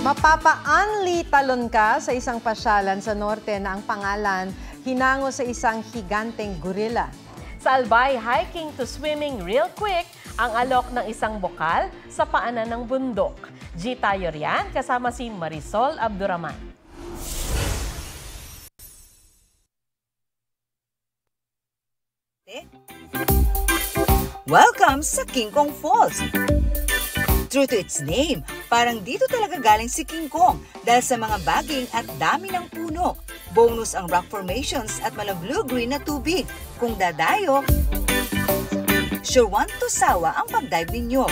Mapapa-unli talon ka sa isang pasyalan sa norte na ang pangalan hinango sa isang higanteng gorilla. Sa Albay, hiking to swimming real quick ang alok ng isang bokal sa paanan ng bundok. G tayo riyan kasama si Marisol Abduraman. Welcome sa King Kong Falls! True to its name, parang dito talaga galing si King Kong dahil sa mga baging at dami ng puno. Bonus ang rock formations at blue-green na tubig. Kung dadayo, sure want to sawa ang pag-dive ninyo.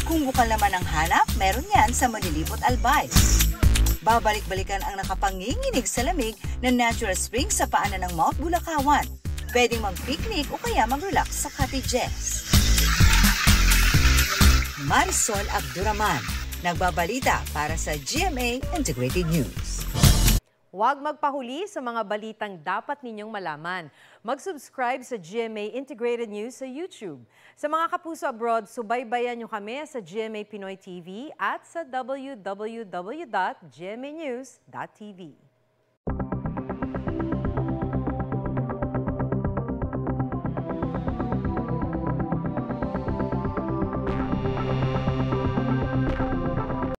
Kung bukal naman ang hanap, meron yan sa Malilipot Albay. Babalik-balikan ang nakapanginginig sa lamig na natural spring sa paanan ng Mount Bulakawan. Pwedeng mag-picnic o kaya mag-relax sa cottages. Marisol Abduraman, nagbabalita para sa GMA Integrated News. Huwag magpahuli sa mga balitang dapat ninyong malaman. Mag-subscribe sa GMA Integrated News sa YouTube. Sa mga kapuso abroad, subaybayan nyo kami sa GMA Pinoy TV at sa www.gmanews.tv.